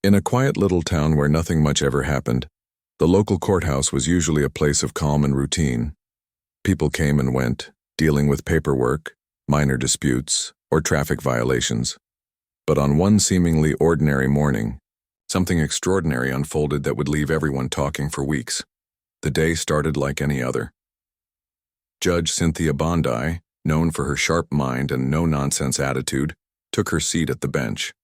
In a quiet little town where nothing much ever happened, the local courthouse was usually a place of calm and routine. People came and went, dealing with paperwork, minor disputes, or traffic violations. But on one seemingly ordinary morning, something extraordinary unfolded that would leave everyone talking for weeks. The day started like any other. Judge Cynthia Bondi, known for her sharp mind and no-nonsense attitude, took her seat at the bench.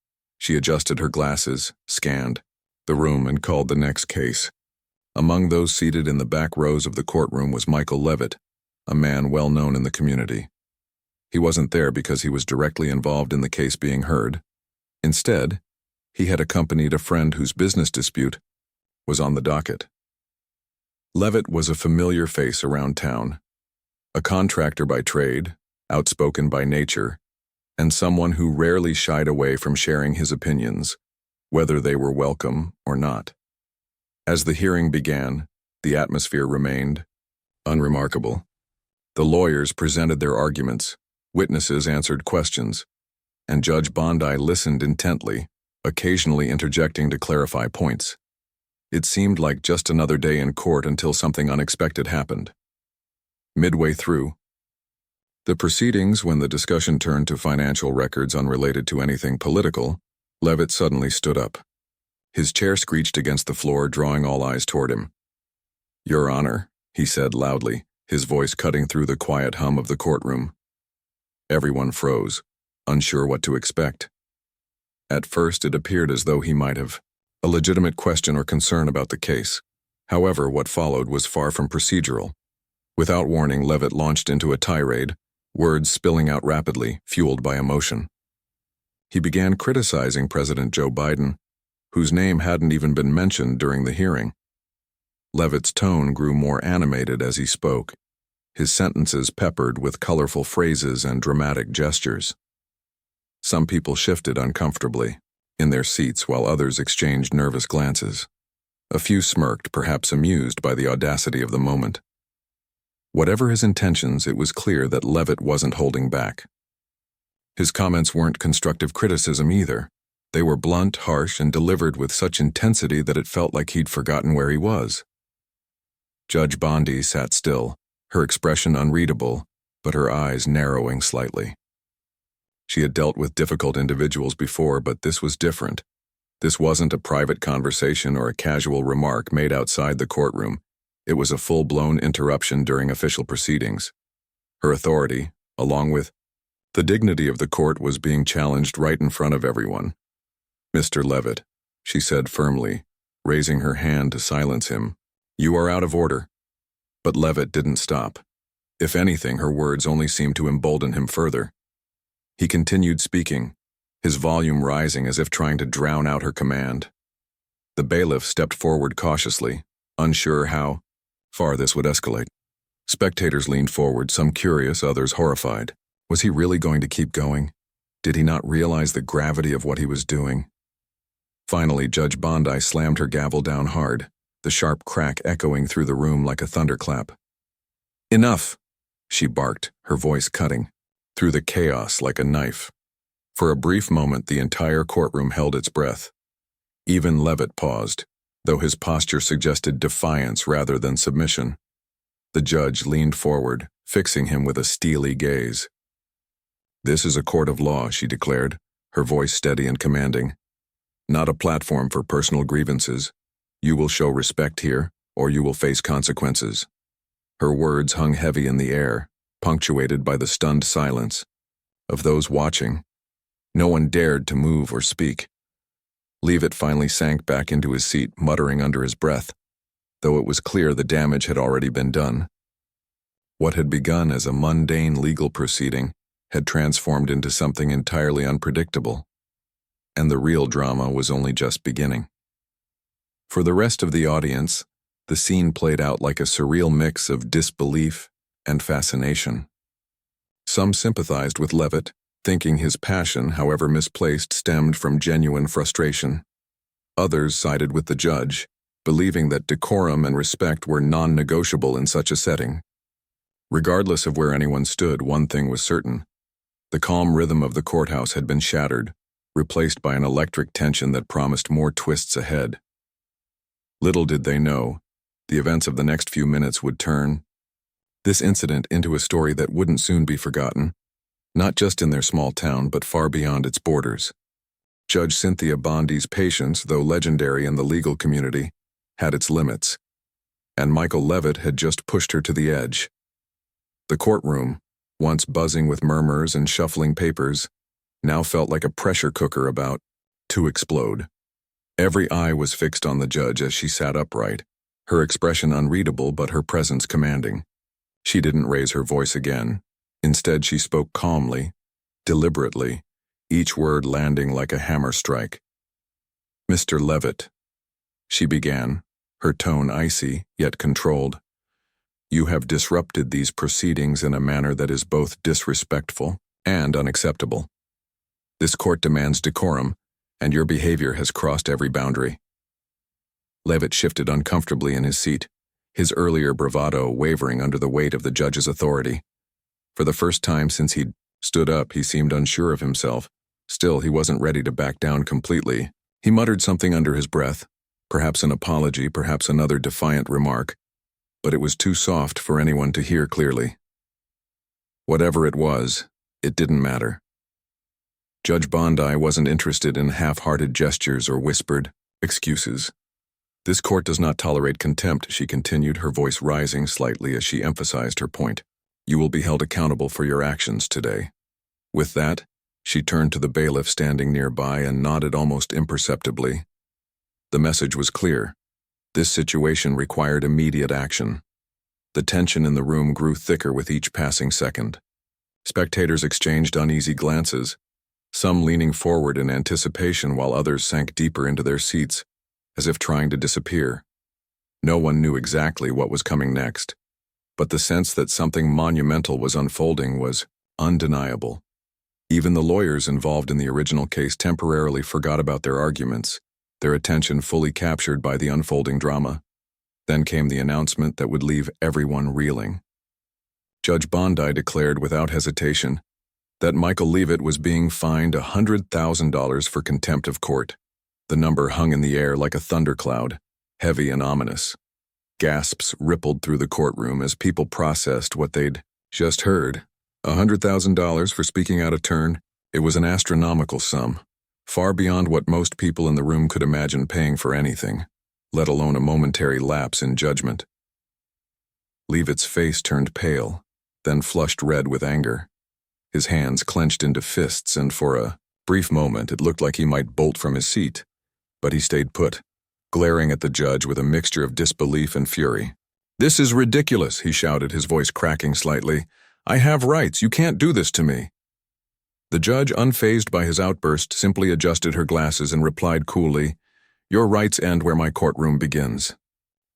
She adjusted her glasses, scanned the room, and called the next case. Among those seated in the back rows of the courtroom was Michael Leavitt, a man well known in the community. He wasn't there because he was directly involved in the case being heard. Instead, he had accompanied a friend whose business dispute was on the docket. Leavitt was a familiar face around town, a contractor by trade, outspoken by nature, and someone who rarely shied away from sharing his opinions, whether they were welcome or not. As the hearing began, the atmosphere remained unremarkable. The lawyers presented their arguments, witnesses answered questions, and Judge Bondi listened intently, occasionally interjecting to clarify points. It seemed like just another day in court until something unexpected happened. Midway through the proceedings, when the discussion turned to financial records unrelated to anything political, Leavitt suddenly stood up. His chair screeched against the floor, drawing all eyes toward him. "Your Honor," he said loudly, his voice cutting through the quiet hum of the courtroom. Everyone froze, unsure what to expect. At first, it appeared as though he might have a legitimate question or concern about the case. However, what followed was far from procedural. Without warning, Leavitt launched into a tirade, words spilling out rapidly, fueled by emotion. He began criticizing President Joe Biden, whose name hadn't even been mentioned during the hearing. Leavitt's tone grew more animated as he spoke, his sentences peppered with colorful phrases and dramatic gestures. Some people shifted uncomfortably in their seats while others exchanged nervous glances. A few smirked, perhaps amused by the audacity of the moment. Whatever his intentions, it was clear that Leavitt wasn't holding back. His comments weren't constructive criticism either. They were blunt, harsh, and delivered with such intensity that it felt like he'd forgotten where he was. Judge Bondi sat still, her expression unreadable, but her eyes narrowing slightly. She had dealt with difficult individuals before, but this was different. This wasn't a private conversation or a casual remark made outside the courtroom. It was a full-blown interruption during official proceedings. Her authority, along with the dignity of the court, was being challenged right in front of everyone. "Mr. Leavitt," she said firmly, raising her hand to silence him, "you are out of order." But Leavitt didn't stop. If anything, her words only seemed to embolden him further. He continued speaking, his volume rising as if trying to drown out her command. The bailiff stepped forward cautiously, unsure how far this would escalate. Spectators leaned forward, some curious, others horrified. Was he really going to keep going? Did he not realize the gravity of what he was doing? Finally, Judge Bondi slammed her gavel down hard, the sharp crack echoing through the room like a thunderclap. "Enough!" she barked, her voice cutting through the chaos like a knife. For a brief moment, the entire courtroom held its breath. Even Leavitt paused, though his posture suggested defiance rather than submission. The judge leaned forward, fixing him with a steely gaze. "This is a court of law," she declared, her voice steady and commanding. "Not a platform for personal grievances. You will show respect here, or you will face consequences." Her words hung heavy in the air, punctuated by the stunned silence of those watching. No one dared to move or speak. Leavitt finally sank back into his seat, muttering under his breath, though it was clear the damage had already been done. What had begun as a mundane legal proceeding had transformed into something entirely unpredictable, and the real drama was only just beginning. For the rest of the audience, the scene played out like a surreal mix of disbelief and fascination. Some sympathized with Leavitt, thinking his passion, however misplaced, stemmed from genuine frustration. Others sided with the judge, believing that decorum and respect were non-negotiable in such a setting. Regardless of where anyone stood, one thing was certain. The calm rhythm of the courthouse had been shattered, replaced by an electric tension that promised more twists ahead. Little did they know, the events of the next few minutes would turn this incident into a story that wouldn't soon be forgotten, not just in their small town but far beyond its borders. Judge Cynthia Bondi's patience, though legendary in the legal community, had its limits, and Michael Leavitt had just pushed her to the edge. The courtroom, once buzzing with murmurs and shuffling papers, now felt like a pressure cooker about to explode. Every eye was fixed on the judge as she sat upright, her expression unreadable but her presence commanding. She didn't raise her voice again. Instead, she spoke calmly, deliberately, each word landing like a hammer strike. "Mr. Leavitt," she began, her tone icy, yet controlled. "You have disrupted these proceedings in a manner that is both disrespectful and unacceptable. This court demands decorum, and your behavior has crossed every boundary." Leavitt shifted uncomfortably in his seat, his earlier bravado wavering under the weight of the judge's authority. For the first time since he'd stood up, he seemed unsure of himself. Still, he wasn't ready to back down completely. He muttered something under his breath, perhaps an apology, perhaps another defiant remark, but it was too soft for anyone to hear clearly. Whatever it was, it didn't matter. Judge Bondi wasn't interested in half-hearted gestures or whispered excuses. "This court does not tolerate contempt," she continued, her voice rising slightly as she emphasized her point. "You will be held accountable for your actions today." With that, she turned to the bailiff standing nearby and nodded almost imperceptibly. The message was clear. This situation required immediate action. The tension in the room grew thicker with each passing second. Spectators exchanged uneasy glances, some leaning forward in anticipation while others sank deeper into their seats, as if trying to disappear. No one knew exactly what was coming next, but the sense that something monumental was unfolding was undeniable. Even the lawyers involved in the original case temporarily forgot about their arguments, their attention fully captured by the unfolding drama. Then came the announcement that would leave everyone reeling. Judge Bondi declared without hesitation that Michael Leavitt was being fined $100,000 for contempt of court. The number hung in the air like a thundercloud, heavy and ominous. Gasps rippled through the courtroom as people processed what they'd just heard. $100,000 for speaking out of turn. It was an astronomical sum, far beyond what most people in the room could imagine paying for anything, let alone a momentary lapse in judgment. Leavitt's face turned pale, then flushed red with anger. His hands clenched into fists, and for a brief moment it looked like he might bolt from his seat. But he stayed put, glaring at the judge with a mixture of disbelief and fury. "This is ridiculous," he shouted, his voice cracking slightly. "I have rights. You can't do this to me." The judge, unfazed by his outburst, simply adjusted her glasses and replied coolly, "Your rights end where my courtroom begins.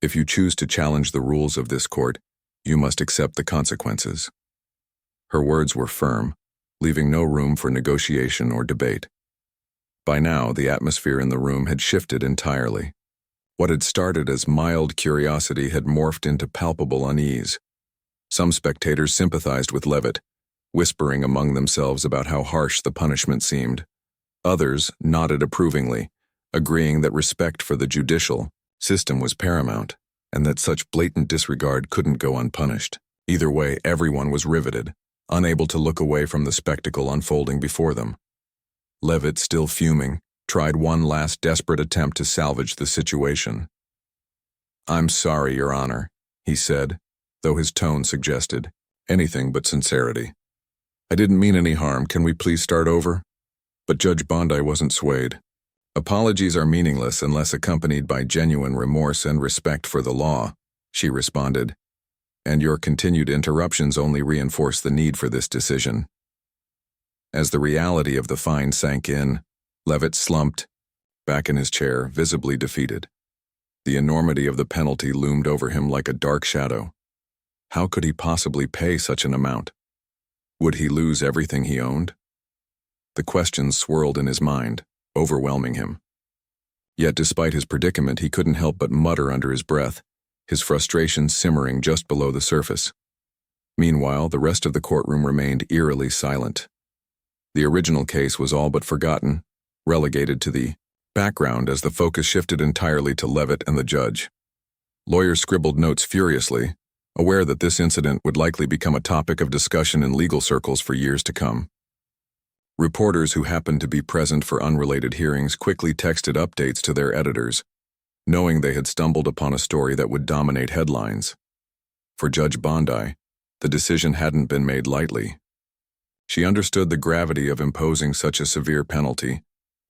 If you choose to challenge the rules of this court, you must accept the consequences." Her words were firm, leaving no room for negotiation or debate. By now, the atmosphere in the room had shifted entirely. What had started as mild curiosity had morphed into palpable unease. Some spectators sympathized with Leavitt, whispering among themselves about how harsh the punishment seemed. Others nodded approvingly, agreeing that respect for the judicial system was paramount, and that such blatant disregard couldn't go unpunished. Either way, everyone was riveted, unable to look away from the spectacle unfolding before them. Leavitt, still fuming, tried one last desperate attempt to salvage the situation. "I'm sorry, Your Honor," he said, though his tone suggested anything but sincerity. "I didn't mean any harm. Can we please start over?" But Judge Bondi wasn't swayed. "Apologies are meaningless unless accompanied by genuine remorse and respect for the law," she responded, "and your continued interruptions only reinforce the need for this decision." As the reality of the fine sank in, Leavitt slumped, back in his chair, visibly defeated. The enormity of the penalty loomed over him like a dark shadow. How could he possibly pay such an amount? Would he lose everything he owned? The questions swirled in his mind, overwhelming him. Yet despite his predicament, he couldn't help but mutter under his breath, his frustration simmering just below the surface. Meanwhile, the rest of the courtroom remained eerily silent. The original case was all but forgotten, relegated to the background as the focus shifted entirely to Leavitt and the judge. Lawyers scribbled notes furiously, aware that this incident would likely become a topic of discussion in legal circles for years to come. Reporters who happened to be present for unrelated hearings quickly texted updates to their editors, knowing they had stumbled upon a story that would dominate headlines. For Judge Bondi, the decision hadn't been made lightly. She understood the gravity of imposing such a severe penalty,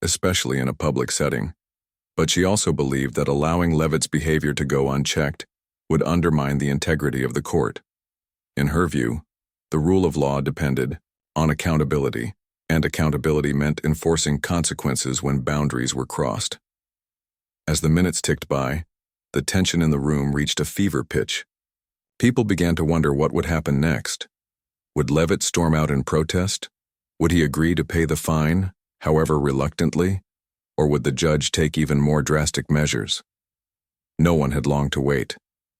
especially in a public setting, but she also believed that allowing Leavitt's behavior to go unchecked would undermine the integrity of the court. In her view, the rule of law depended on accountability, and accountability meant enforcing consequences when boundaries were crossed. As the minutes ticked by, the tension in the room reached a fever pitch. People began to wonder what would happen next. Would Leavitt storm out in protest? Would he agree to pay the fine, however reluctantly? Or would the judge take even more drastic measures? No one had long to wait.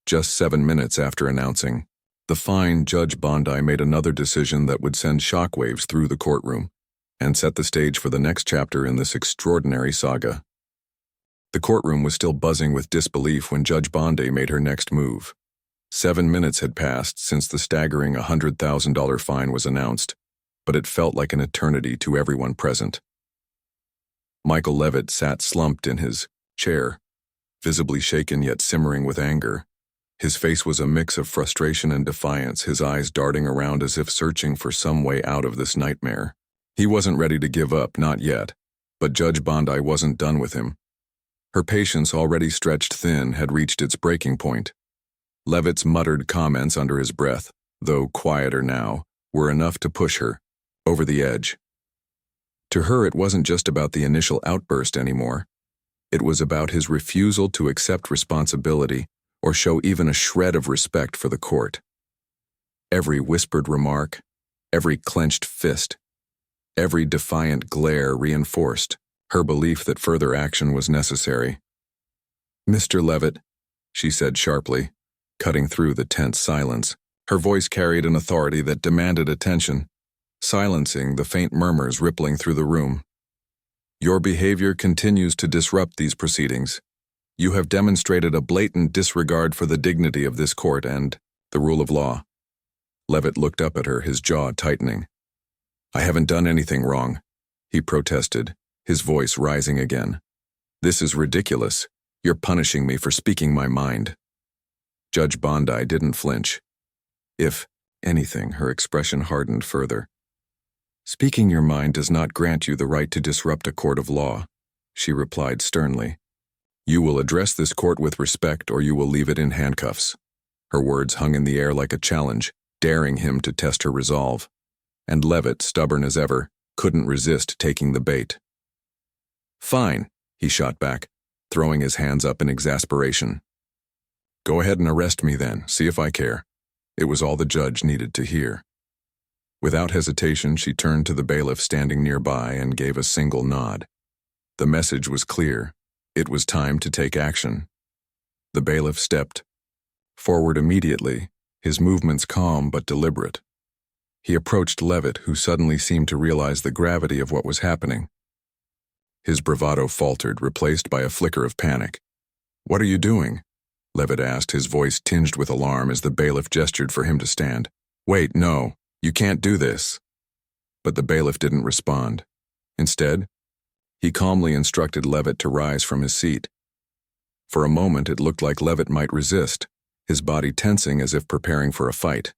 Just 7 minutes after announcing the fine, Judge Bondi made another decision that would send shockwaves through the courtroom and set the stage for the next chapter in this extraordinary saga. The courtroom was still buzzing with disbelief when Judge Bondi made her next move. 7 minutes had passed since the staggering $100,000 fine was announced, but it felt like an eternity to everyone present. Michael Leavitt sat slumped in his chair, visibly shaken yet simmering with anger. His face was a mix of frustration and defiance, his eyes darting around as if searching for some way out of this nightmare. He wasn't ready to give up, not yet, but Judge Bondi wasn't done with him. Her patience, already stretched thin, had reached its breaking point. Leavitt's muttered comments under his breath, though quieter now, were enough to push her over the edge. To her, it wasn't just about the initial outburst anymore. It was about his refusal to accept responsibility or show even a shred of respect for the court. Every whispered remark, every clenched fist, every defiant glare reinforced her belief that further action was necessary. "Mr. Leavitt," she said sharply, cutting through the tense silence. Her voice carried an authority that demanded attention, silencing the faint murmurs rippling through the room. "Your behavior continues to disrupt these proceedings. You have demonstrated a blatant disregard for the dignity of this court and the rule of law." Leavitt looked up at her, his jaw tightening. "I haven't done anything wrong," he protested, his voice rising again. "This is ridiculous. You're punishing me for speaking my mind." Judge Bondi didn't flinch. If anything, her expression hardened further. "Speaking your mind does not grant you the right to disrupt a court of law," she replied sternly. "You will address this court with respect or you will leave it in handcuffs." Her words hung in the air like a challenge, daring him to test her resolve. And Leavitt, stubborn as ever, couldn't resist taking the bait. "Fine," he shot back, throwing his hands up in exasperation. "Go ahead and arrest me then, see if I care." It was all the judge needed to hear. Without hesitation, she turned to the bailiff standing nearby and gave a single nod. The message was clear. It was time to take action. The bailiff stepped forward immediately, his movements calm but deliberate. He approached Leavitt, who suddenly seemed to realize the gravity of what was happening. His bravado faltered, replaced by a flicker of panic. "What are you doing?" Leavitt asked, his voice tinged with alarm as the bailiff gestured for him to stand. "Wait, no, you can't do this." But the bailiff didn't respond. Instead, he calmly instructed Leavitt to rise from his seat. For a moment, it looked like Leavitt might resist, his body tensing as if preparing for a fight.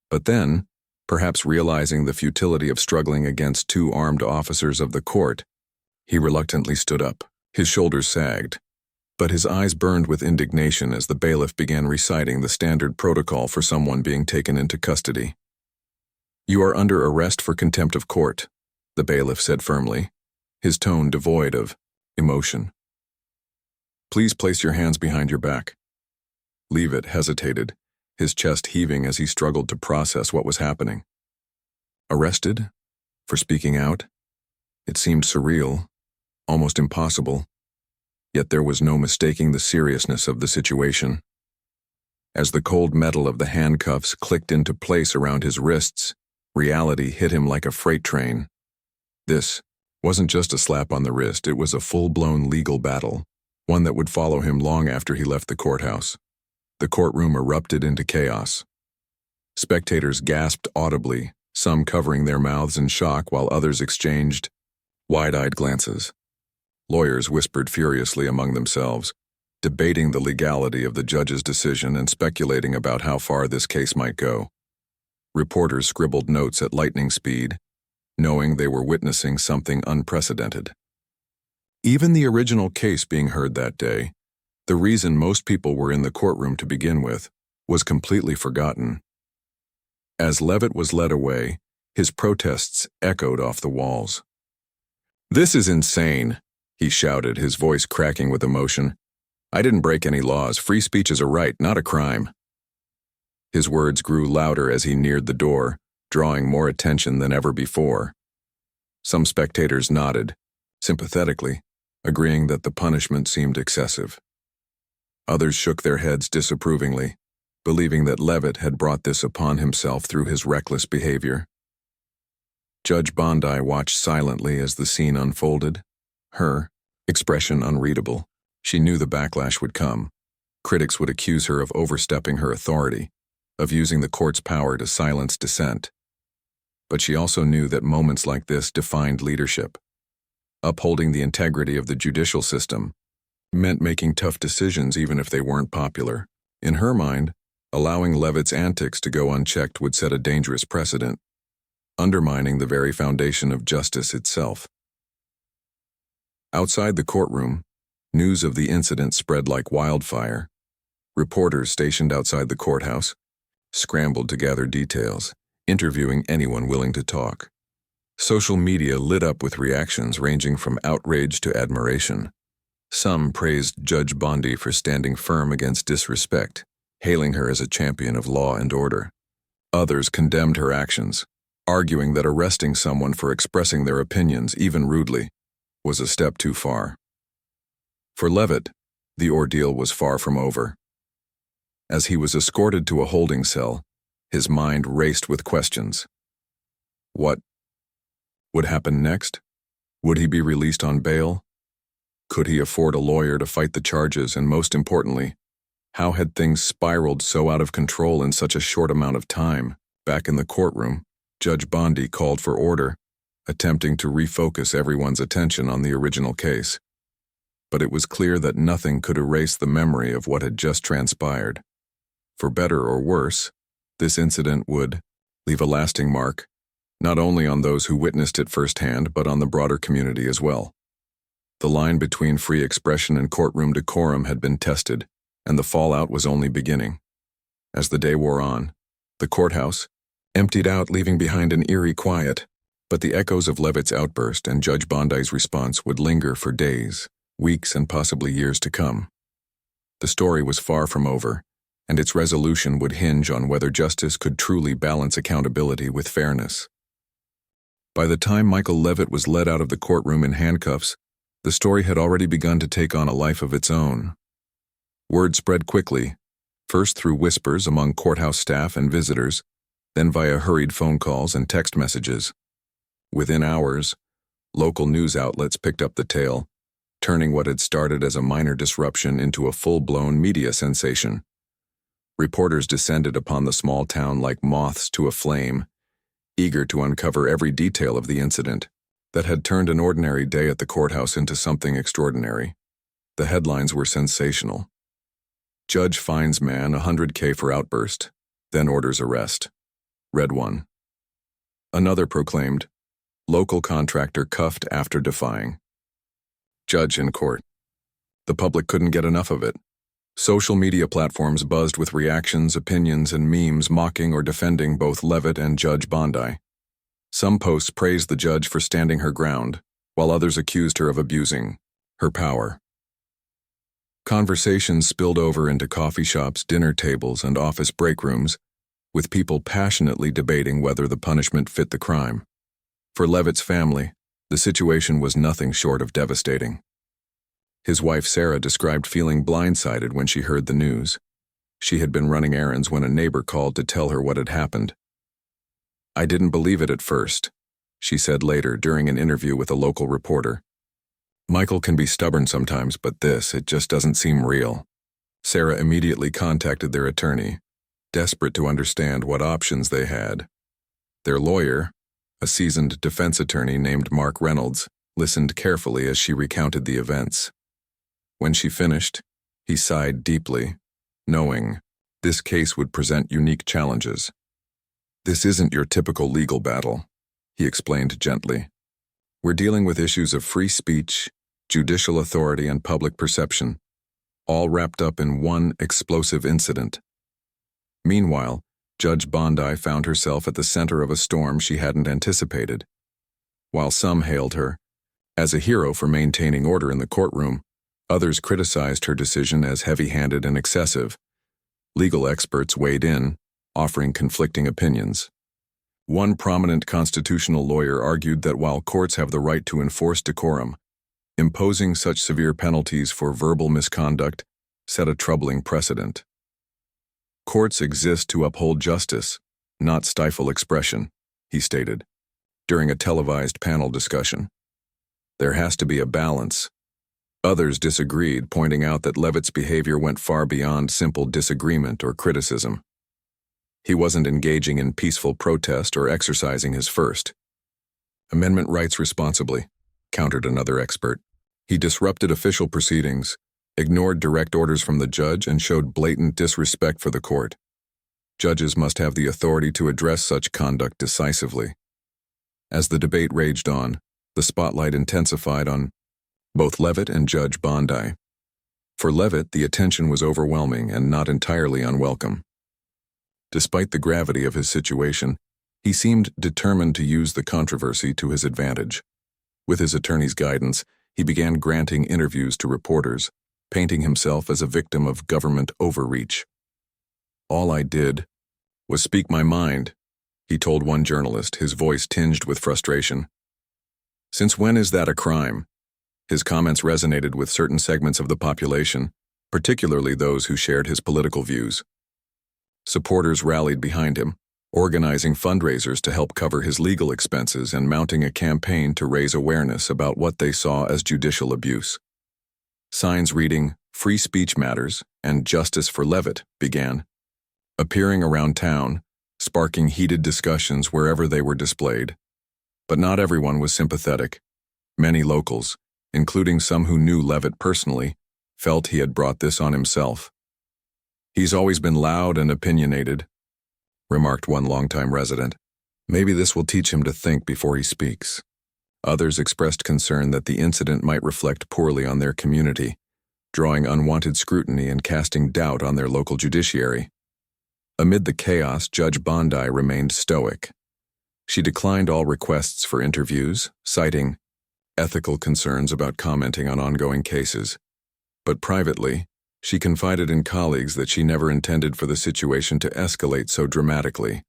But then, perhaps realizing the futility of struggling against two armed officers of the court, he reluctantly stood up. His shoulders sagged, but his eyes burned with indignation as the bailiff began reciting the standard protocol for someone being taken into custody. "You are under arrest for contempt of court," the bailiff said firmly, his tone devoid of emotion. "Please place your hands behind your back." Leavitt hesitated, his chest heaving as he struggled to process what was happening. Arrested? For speaking out? It seemed surreal, almost impossible. Yet there was no mistaking the seriousness of the situation. As the cold metal of the handcuffs clicked into place around his wrists, reality hit him like a freight train. This Wasn't just a slap on the wrist, it was a full-blown legal battle, one that would follow him long after he left the courthouse. The courtroom erupted into chaos. Spectators gasped audibly, some covering their mouths in shock while others exchanged wide-eyed glances. Lawyers whispered furiously among themselves, debating the legality of the judge's decision and speculating about how far this case might go. Reporters scribbled notes at lightning speed, knowing they were witnessing something unprecedented. Even the original case being heard that day, the reason most people were in the courtroom to begin with, was completely forgotten. As Leavitt was led away, his protests echoed off the walls. "This is insane," he shouted, his voice cracking with emotion. "I didn't break any laws. Free speech is a right, not a crime." His words grew louder as he neared the door, drawing more attention than ever before. Some spectators nodded, sympathetically, agreeing that the punishment seemed excessive. Others shook their heads disapprovingly, believing that Leavitt had brought this upon himself through his reckless behavior. Judge Bondi watched silently as the scene unfolded, her expression unreadable. She knew the backlash would come. Critics would accuse her of overstepping her authority, of using the court's power to silence dissent. But she also knew that moments like this defined leadership. Upholding the integrity of the judicial system meant making tough decisions even if they weren't popular. In her mind, allowing Leavitt's antics to go unchecked would set a dangerous precedent, undermining the very foundation of justice itself. Outside the courtroom, news of the incident spread like wildfire. Reporters stationed outside the courthouse scrambled to gather details, interviewing anyone willing to talk. Social media lit up with reactions ranging from outrage to admiration. Some praised Judge Bondi for standing firm against disrespect, hailing her as a champion of law and order. Others condemned her actions, arguing that arresting someone for expressing their opinions, even rudely, was a step too far. For Leavitt, the ordeal was far from over. As he was escorted to a holding cell, his mind raced with questions. What would happen next? Would he be released on bail? Could he afford a lawyer to fight the charges? And most importantly, how had things spiraled so out of control in such a short amount of time? Back in the courtroom, Judge Bondi called for order, attempting to refocus everyone's attention on the original case. But it was clear that nothing could erase the memory of what had just transpired. For better or worse, this incident would leave a lasting mark, not only on those who witnessed it firsthand, but on the broader community as well. The line between free expression and courtroom decorum had been tested, and the fallout was only beginning. As the day wore on, the courthouse emptied out, leaving behind an eerie quiet, but the echoes of Leavitt's outburst and Judge Bondi's response would linger for days, weeks, and possibly years to come. The story was far from over, and its resolution would hinge on whether justice could truly balance accountability with fairness. By the time Michael Leavitt was led out of the courtroom in handcuffs, the story had already begun to take on a life of its own. Word spread quickly, first through whispers among courthouse staff and visitors, then via hurried phone calls and text messages. Within hours, local news outlets picked up the tale, turning what had started as a minor disruption into a full-blown media sensation. Reporters descended upon the small town like moths to a flame, eager to uncover every detail of the incident that had turned an ordinary day at the courthouse into something extraordinary. The headlines were sensational. Judge fines man $100K for outburst, then orders arrest. Read one. Another proclaimed, local contractor cuffed after defying. Judge in court. The public couldn't get enough of it. Social media platforms buzzed with reactions, opinions, and memes mocking or defending both Leavitt and Judge Bondi. Some posts praised the judge for standing her ground, while others accused her of abusing her power. Conversations spilled over into coffee shops, dinner tables, and office break rooms, with people passionately debating whether the punishment fit the crime. For Leavitt's family, the situation was nothing short of devastating. His wife Sarah described feeling blindsided when she heard the news. She had been running errands when a neighbor called to tell her what had happened. "I didn't believe it at first," she said later during an interview with a local reporter. Michael can be stubborn sometimes, but it just doesn't seem real. Sarah immediately contacted their attorney, desperate to understand what options they had. Their lawyer, a seasoned defense attorney named Mark Reynolds, listened carefully as she recounted the events. When she finished, he sighed deeply, knowing this case would present unique challenges. "This isn't your typical legal battle," he explained gently. "We're dealing with issues of free speech, judicial authority, and public perception, all wrapped up in one explosive incident." Meanwhile, Judge Bondi found herself at the center of a storm she hadn't anticipated. While some hailed her as a hero for maintaining order in the courtroom, others criticized her decision as heavy-handed and excessive. Legal experts weighed in, offering conflicting opinions. One prominent constitutional lawyer argued that while courts have the right to enforce decorum, imposing such severe penalties for verbal misconduct set a troubling precedent. "Courts exist to uphold justice, not stifle expression," he stated, during a televised panel discussion. "There has to be a balance." Others disagreed, pointing out that Leavitt's behavior went far beyond simple disagreement or criticism. He wasn't engaging in peaceful protest or exercising his First Amendment rights responsibly, countered another expert. He disrupted official proceedings, ignored direct orders from the judge, and showed blatant disrespect for the court. Judges must have the authority to address such conduct decisively. As the debate raged on, the spotlight intensified on both Leavitt and Judge Bondi. For Leavitt, the attention was overwhelming and not entirely unwelcome. Despite the gravity of his situation, he seemed determined to use the controversy to his advantage. With his attorney's guidance, he began granting interviews to reporters, painting himself as a victim of government overreach. "All I did was speak my mind," he told one journalist, his voice tinged with frustration. "Since when is that a crime?" His comments resonated with certain segments of the population, particularly those who shared his political views. Supporters rallied behind him, organizing fundraisers to help cover his legal expenses and mounting a campaign to raise awareness about what they saw as judicial abuse. Signs reading "Free Speech Matters" and "Justice for Leavitt" began appearing around town, sparking heated discussions wherever they were displayed. But not everyone was sympathetic. Many locals, including some who knew Leavitt personally, felt he had brought this on himself. "He's always been loud and opinionated," remarked one longtime resident. "Maybe this will teach him to think before he speaks." Others expressed concern that the incident might reflect poorly on their community, drawing unwanted scrutiny and casting doubt on their local judiciary. Amid the chaos, Judge Bondi remained stoic. She declined all requests for interviews, citing ethical concerns about commenting on ongoing cases. But privately, she confided in colleagues that she never intended for the situation to escalate so dramatically.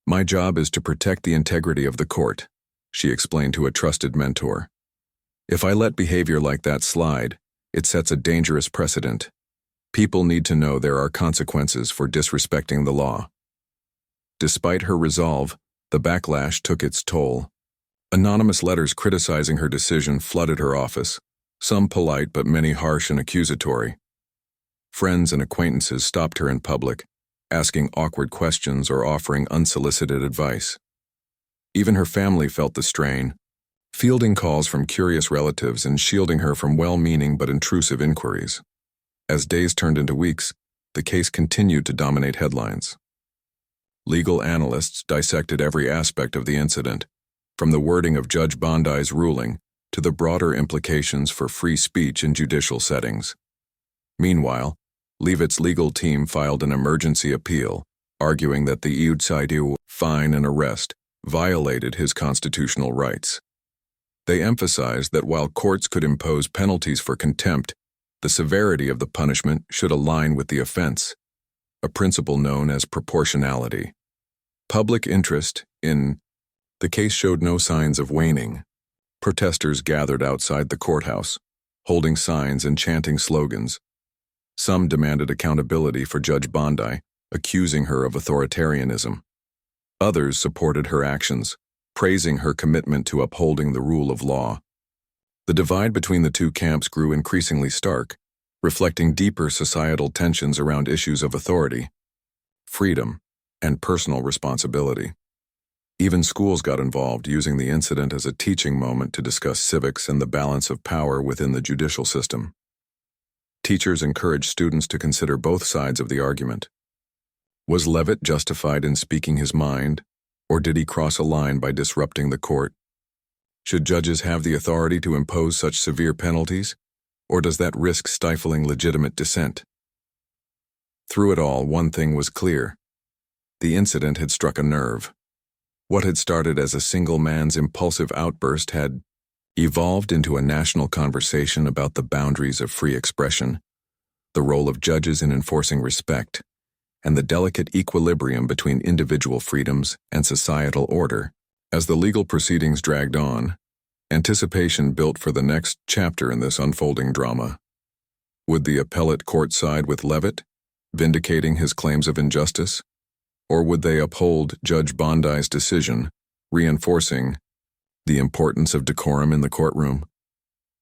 "My job is to protect the integrity of the court," she explained to a trusted mentor. "If I let behavior like that slide, it sets a dangerous precedent. People need to know there are consequences for disrespecting the law." Despite her resolve, the backlash took its toll. Anonymous letters criticizing her decision flooded her office, some polite but many harsh and accusatory. Friends and acquaintances stopped her in public, asking awkward questions or offering unsolicited advice. Even her family felt the strain, fielding calls from curious relatives and shielding her from well-meaning but intrusive inquiries. As days turned into weeks, the case continued to dominate headlines. Legal analysts dissected every aspect of the incident, from the wording of Judge Bondi's ruling to the broader implications for free speech in judicial settings. Meanwhile, Leavitt's legal team filed an emergency appeal, arguing that the Eudsidu fine and arrest violated his constitutional rights. They emphasized that while courts could impose penalties for contempt, the severity of the punishment should align with the offense, a principle known as proportionality. Public interest in the case showed no signs of waning. Protesters gathered outside the courthouse, holding signs and chanting slogans. Some demanded accountability for Judge Bondi, accusing her of authoritarianism. Others supported her actions, praising her commitment to upholding the rule of law. The divide between the two camps grew increasingly stark, reflecting deeper societal tensions around issues of authority, freedom, and personal responsibility. Even schools got involved, using the incident as a teaching moment to discuss civics and the balance of power within the judicial system. Teachers encouraged students to consider both sides of the argument. Was Leavitt justified in speaking his mind, or did he cross a line by disrupting the court? Should judges have the authority to impose such severe penalties, or does that risk stifling legitimate dissent? Through it all, one thing was clear. The incident had struck a nerve. What had started as a single man's impulsive outburst had evolved into a national conversation about the boundaries of free expression, the role of judges in enforcing respect, and the delicate equilibrium between individual freedoms and societal order. As the legal proceedings dragged on, anticipation built for the next chapter in this unfolding drama. Would the appellate court side with Leavitt, vindicating his claims of injustice? Or would they uphold Judge Bondi's decision, reinforcing the importance of decorum in the courtroom?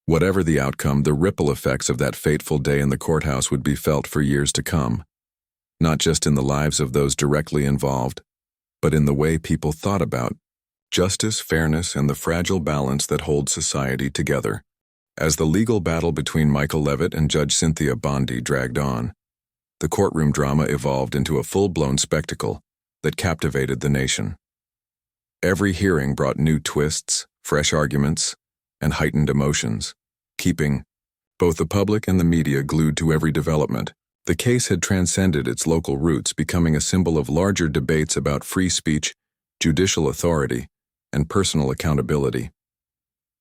Whatever the outcome, the ripple effects of that fateful day in the courthouse would be felt for years to come, not just in the lives of those directly involved, but in the way people thought about justice, fairness, and the fragile balance that holds society together. As the legal battle between Michael Leavitt and Judge Cynthia Bondi dragged on, the courtroom drama evolved into a full-blown spectacle that captivated the nation. Every hearing brought new twists, fresh arguments, and heightened emotions, keeping both the public and the media glued to every development. The case had transcended its local roots, becoming a symbol of larger debates about free speech, judicial authority, and personal accountability.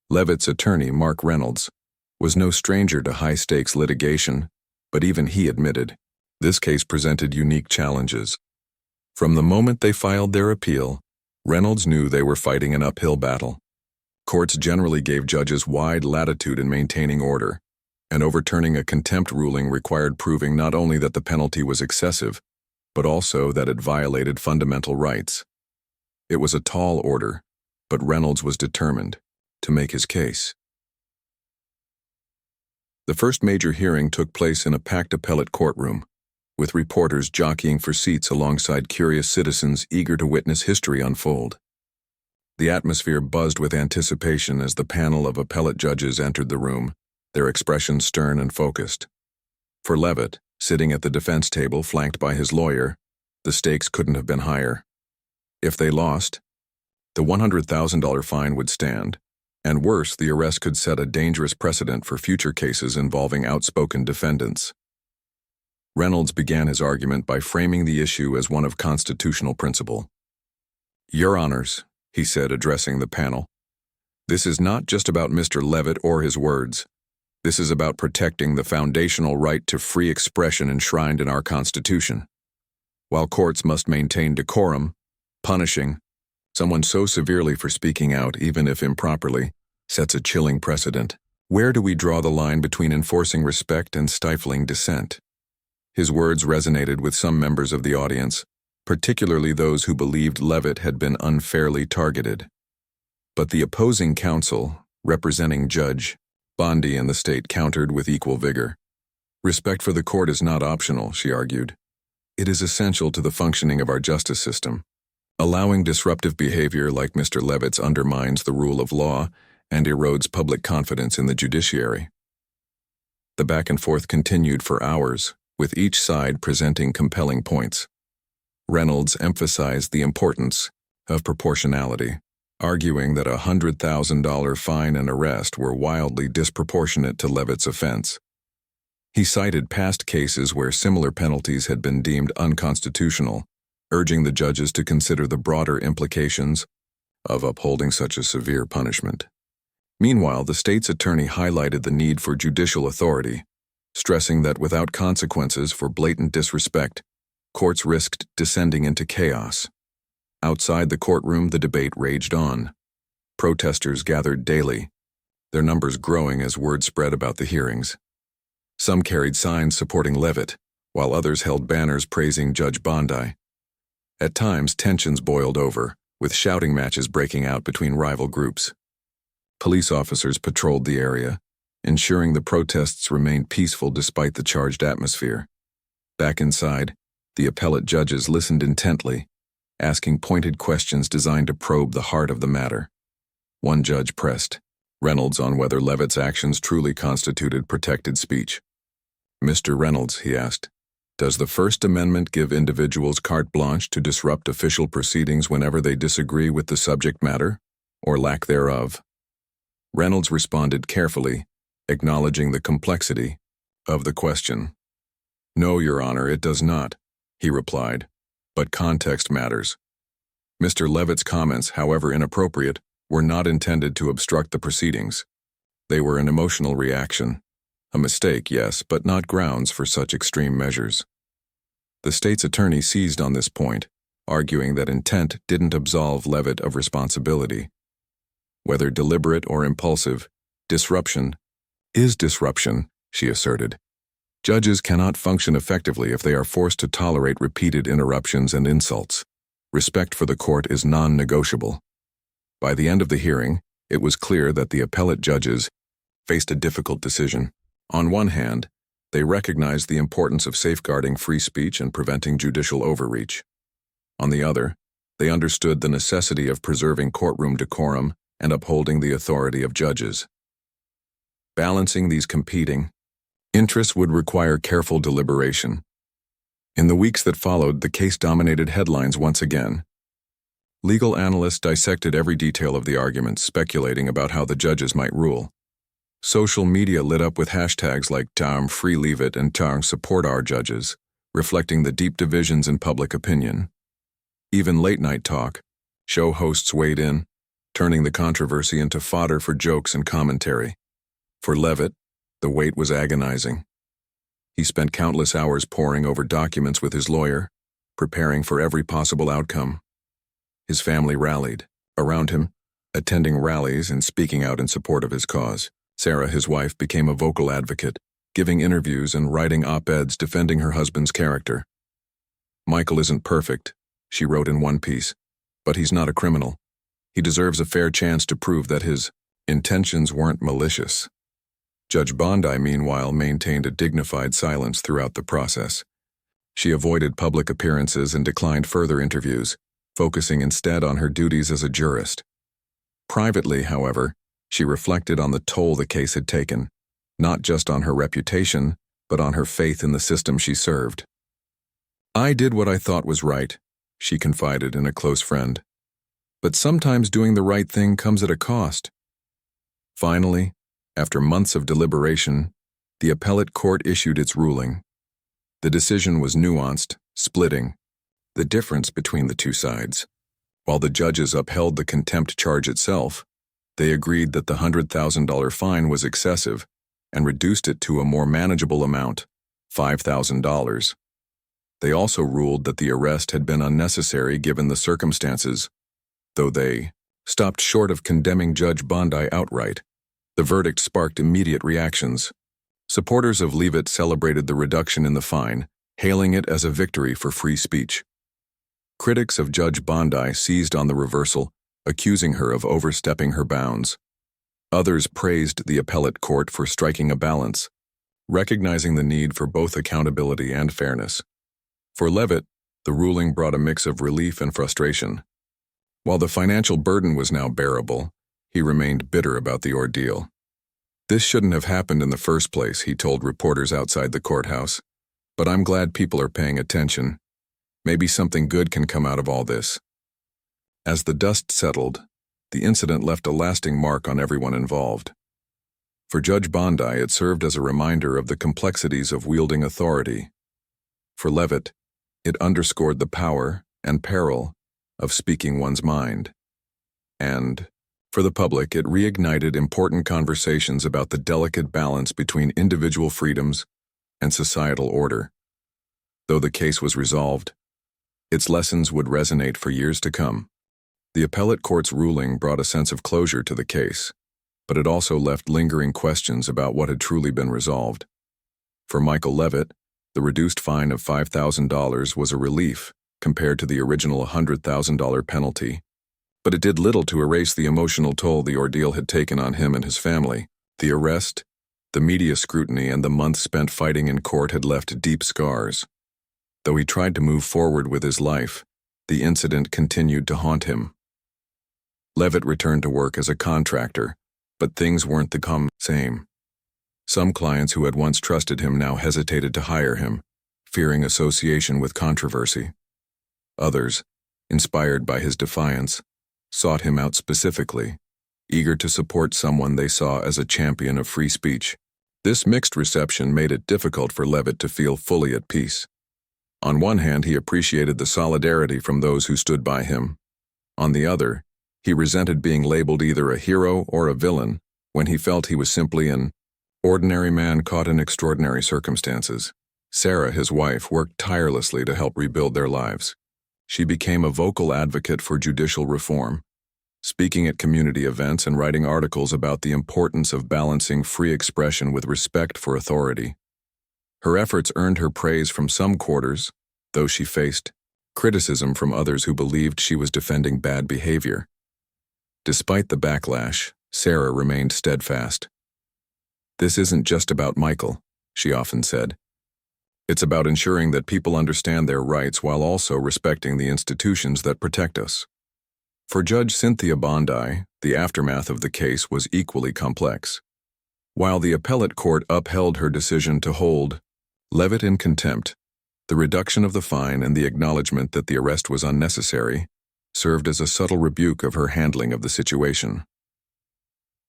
Leavitt's attorney, Mark Reynolds, was no stranger to high-stakes litigation, but even he admitted this case presented unique challenges. From the moment they filed their appeal, Reynolds knew they were fighting an uphill battle. Courts generally gave judges wide latitude in maintaining order, and overturning a contempt ruling required proving not only that the penalty was excessive, but also that it violated fundamental rights. It was a tall order, but Reynolds was determined to make his case. The first major hearing took place in a packed appellate courtroom, with reporters jockeying for seats alongside curious citizens eager to witness history unfold. The atmosphere buzzed with anticipation as the panel of appellate judges entered the room, their expressions stern and focused. For Leavitt, sitting at the defense table flanked by his lawyer, the stakes couldn't have been higher. If they lost, the $100,000 fine would stand, and worse, the arrest could set a dangerous precedent for future cases involving outspoken defendants. Reynolds began his argument by framing the issue as one of constitutional principle. "Your Honors," he said, addressing the panel, "this is not just about Mr. Leavitt or his words. This is about protecting the foundational right to free expression enshrined in our Constitution. While courts must maintain decorum, punishing someone so severely for speaking out, even if improperly, sets a chilling precedent. Where do we draw the line between enforcing respect and stifling dissent?" His words resonated with some members of the audience, particularly those who believed Leavitt had been unfairly targeted. But the opposing counsel, representing Judge Bondi and the state, countered with equal vigor. "Respect for the court is not optional," she argued. "It is essential to the functioning of our justice system. Allowing disruptive behavior like Mr. Leavitt's undermines the rule of law and erodes public confidence in the judiciary." The back and forth continued for hours, with each side presenting compelling points. Reynolds emphasized the importance of proportionality, arguing that a $100,000 fine and arrest were wildly disproportionate to Leavitt's offense. He cited past cases where similar penalties had been deemed unconstitutional, urging the judges to consider the broader implications of upholding such a severe punishment. Meanwhile, the state's attorney highlighted the need for judicial authority, stressing that without consequences for blatant disrespect, courts risked descending into chaos. Outside the courtroom, the debate raged on. Protesters gathered daily, their numbers growing as word spread about the hearings. Some carried signs supporting Leavitt, while others held banners praising Judge Bondi. At times, tensions boiled over, with shouting matches breaking out between rival groups. Police officers patrolled the area, ensuring the protests remained peaceful despite the charged atmosphere. Back inside, the appellate judges listened intently, asking pointed questions designed to probe the heart of the matter. One judge pressed Reynolds on whether Leavitt's actions truly constituted protected speech. "Mr. Reynolds," he asked, "does the First Amendment give individuals carte blanche to disrupt official proceedings whenever they disagree with the subject matter, or lack thereof?" Reynolds responded carefully, acknowledging the complexity of the question. "No, Your Honor, it does not," he replied, "but context matters. Mr. Leavitt's comments, however inappropriate, were not intended to obstruct the proceedings. They were an emotional reaction. A mistake, yes, but not grounds for such extreme measures." The state's attorney seized on this point, arguing that intent didn't absolve Leavitt of responsibility. Whether deliberate or impulsive, disruption is disruption, she asserted. Judges cannot function effectively if they are forced to tolerate repeated interruptions and insults. Respect for the court is non-negotiable. By the end of the hearing, it was clear that the appellate judges faced a difficult decision. On one hand, they recognized the importance of safeguarding free speech and preventing judicial overreach. On the other, they understood the necessity of preserving courtroom decorum and upholding the authority of judges. Balancing these competing interests would require careful deliberation. In the weeks that followed, the case dominated headlines once again. Legal analysts dissected every detail of the arguments, speculating about how the judges might rule. Social media lit up with hashtags like #Free Leavitt and #Support Our Judges, reflecting the deep divisions in public opinion. Even late-night talk show hosts weighed in, turning the controversy into fodder for jokes and commentary. For Leavitt, the wait was agonizing. He spent countless hours poring over documents with his lawyer, preparing for every possible outcome. His family rallied around him, attending rallies and speaking out in support of his cause. Sarah, his wife, became a vocal advocate, giving interviews and writing op-eds defending her husband's character. "Michael isn't perfect," she wrote in one piece, "but he's not a criminal. He deserves a fair chance to prove that his intentions weren't malicious." Judge Bondi, meanwhile, maintained a dignified silence throughout the process. She avoided public appearances and declined further interviews, focusing instead on her duties as a jurist. Privately, however, she reflected on the toll the case had taken, not just on her reputation, but on her faith in the system she served. "I did what I thought was right," she confided in a close friend. "But sometimes doing the right thing comes at a cost." Finally, after months of deliberation, the appellate court issued its ruling. The decision was nuanced, splitting the difference between the two sides. While the judges upheld the contempt charge itself, they agreed that the $100,000 fine was excessive and reduced it to a more manageable amount, $5,000. They also ruled that the arrest had been unnecessary given the circumstances, though they stopped short of condemning Judge Bondi outright. The verdict sparked immediate reactions. Supporters of Leavitt celebrated the reduction in the fine, hailing it as a victory for free speech. Critics of Judge Bondi seized on the reversal, accusing her of overstepping her bounds. Others praised the appellate court for striking a balance, recognizing the need for both accountability and fairness. For Leavitt, the ruling brought a mix of relief and frustration. While the financial burden was now bearable, he remained bitter about the ordeal. "This shouldn't have happened in the first place," he told reporters outside the courthouse. "But I'm glad people are paying attention. Maybe something good can come out of all this." As the dust settled, the incident left a lasting mark on everyone involved. For Judge Bondi, it served as a reminder of the complexities of wielding authority. For Leavitt, it underscored the power and peril of speaking one's mind. And for the public, it reignited important conversations about the delicate balance between individual freedoms and societal order. Though the case was resolved, its lessons would resonate for years to come. The appellate court's ruling brought a sense of closure to the case, but it also left lingering questions about what had truly been resolved. For Michael Leavitt, the reduced fine of $5,000 was a relief compared to the original $100,000 penalty, But it did little to erase the emotional toll the ordeal had taken on him and his family. The arrest, the media scrutiny, and the months spent fighting in court had left deep scars. Though he tried to move forward with his life, the incident continued to haunt him. Leavitt returned to work as a contractor, but things weren't the same. Some clients who had once trusted him now hesitated to hire him, fearing association with controversy. Others, inspired by his defiance, sought him out specifically, eager to support someone they saw as a champion of free speech. This mixed reception made it difficult for Leavitt to feel fully at peace. On one hand, he appreciated the solidarity from those who stood by him. On the other, he resented being labeled either a hero or a villain when he felt he was simply an ordinary man caught in extraordinary circumstances. Sarah, his wife, worked tirelessly to help rebuild their lives. She became a vocal advocate for judicial reform, speaking at community events and writing articles about the importance of balancing free expression with respect for authority. Her efforts earned her praise from some quarters, though she faced criticism from others who believed she was defending bad behavior. Despite the backlash, Sarah remained steadfast. "This isn't just about Michael," she often said. "It's about ensuring that people understand their rights while also respecting the institutions that protect us." For Judge Cynthia Bondi, the aftermath of the case was equally complex. While the appellate court upheld her decision to hold Leavitt in contempt, the reduction of the fine and the acknowledgement that the arrest was unnecessary served as a subtle rebuke of her handling of the situation.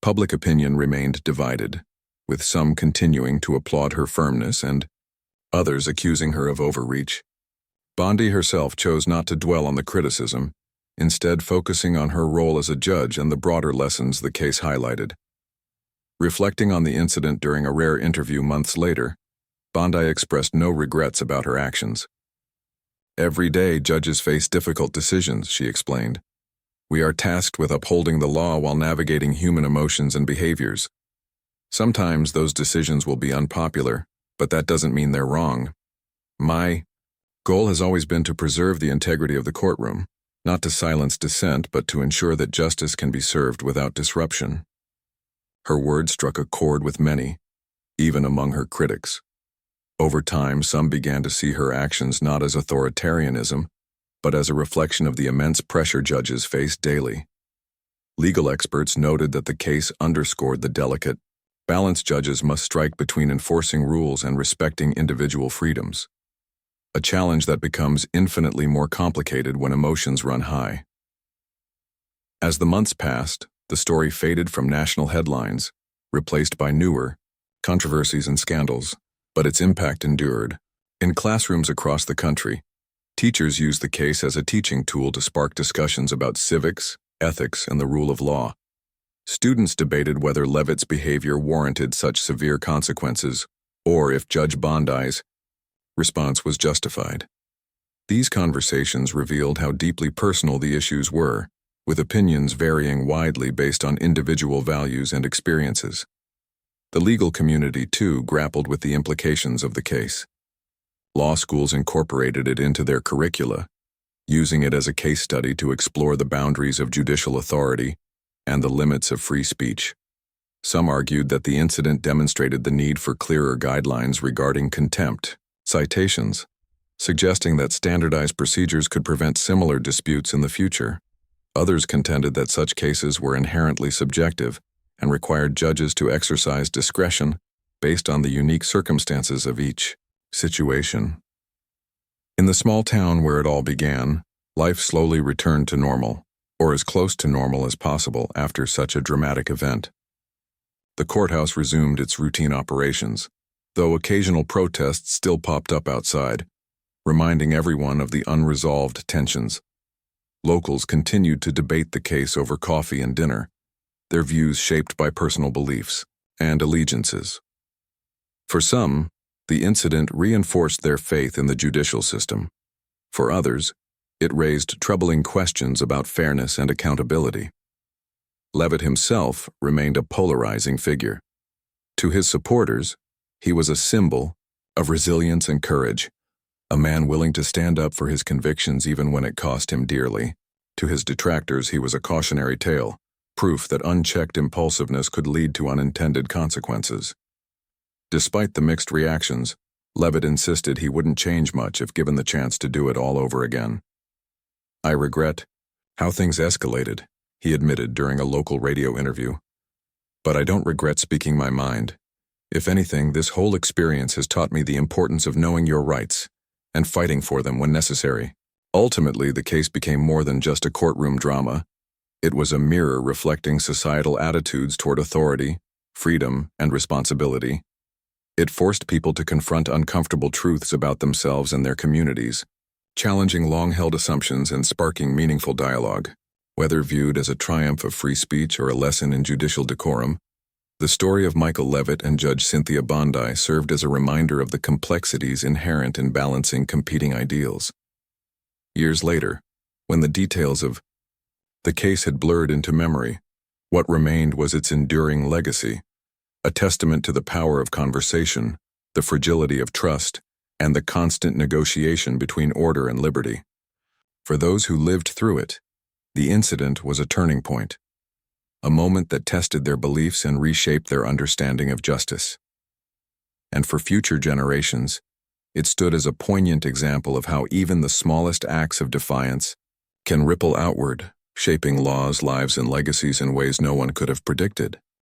Public opinion remained divided, with some continuing to applaud her firmness and others accusing her of overreach. Bondi herself chose not to dwell on the criticism, instead focusing on her role as a judge and the broader lessons the case highlighted. Reflecting on the incident during a rare interview months later, Bondi expressed no regrets about her actions. "Every day, judges face difficult decisions," she explained. "We are tasked with upholding the law while navigating human emotions and behaviors. Sometimes those decisions will be unpopular, but that doesn't mean they're wrong. My goal has always been to preserve the integrity of the courtroom, not to silence dissent, but to ensure that justice can be served without disruption." Her words struck a chord with many, even among her critics. Over time, some began to see her actions not as authoritarianism, but as a reflection of the immense pressure judges face daily. Legal experts noted that the case underscored the delicate balance judges must strike between enforcing rules and respecting individual freedoms, a challenge that becomes infinitely more complicated when emotions run high. As the months passed, the story faded from national headlines, replaced by newer controversies and scandals, but its impact endured. In classrooms across the country, teachers used the case as a teaching tool to spark discussions about civics, ethics, and the rule of law. Students debated whether Leavitt's behavior warranted such severe consequences, or if Judge Bondi's response was justified. These conversations revealed how deeply personal the issues were, with opinions varying widely based on individual values and experiences. The legal community, too, grappled with the implications of the case. Law schools incorporated it into their curricula, using it as a case study to explore the boundaries of judicial authority and the limits of free speech. Some argued that the incident demonstrated the need for clearer guidelines regarding contempt citations, suggesting that standardized procedures could prevent similar disputes in the future. Others contended that such cases were inherently subjective and required judges to exercise discretion based on the unique circumstances of each situation. In the small town where it all began, life slowly returned to normal, or as close to normal as possible after such a dramatic event. The courthouse resumed its routine operations, though occasional protests still popped up outside, reminding everyone of the unresolved tensions. Locals continued to debate the case over coffee and dinner, their views shaped by personal beliefs and allegiances. For some, the incident reinforced their faith in the judicial system. For others, it raised troubling questions about fairness and accountability. Leavitt himself remained a polarizing figure. To his supporters, he was a symbol of resilience and courage, a man willing to stand up for his convictions even when it cost him dearly. To his detractors, he was a cautionary tale, proof that unchecked impulsiveness could lead to unintended consequences. Despite the mixed reactions, Leavitt insisted he wouldn't change much if given the chance to do it all over again. "I regret how things escalated," he admitted during a local radio interview. "But I don't regret speaking my mind. If anything, this whole experience has taught me the importance of knowing your rights and fighting for them when necessary." Ultimately, the case became more than just a courtroom drama. It was a mirror reflecting societal attitudes toward authority, freedom, and responsibility. It forced people to confront uncomfortable truths about themselves and their communities, challenging long-held assumptions and sparking meaningful dialogue. Whether viewed as a triumph of free speech or a lesson in judicial decorum, the story of Michael Leavitt and Judge Cynthia Bondi served as a reminder of the complexities inherent in balancing competing ideals. Years later, when the details of the case had blurred into memory, what remained was its enduring legacy, a testament to the power of conversation, the fragility of trust, and the constant negotiation between order and liberty. For those who lived through it, the incident was a turning point, a moment that tested their beliefs and reshaped their understanding of justice. And for future generations, it stood as a poignant example of how even the smallest acts of defiance can ripple outward, shaping laws, lives, and legacies in ways no one could have predicted.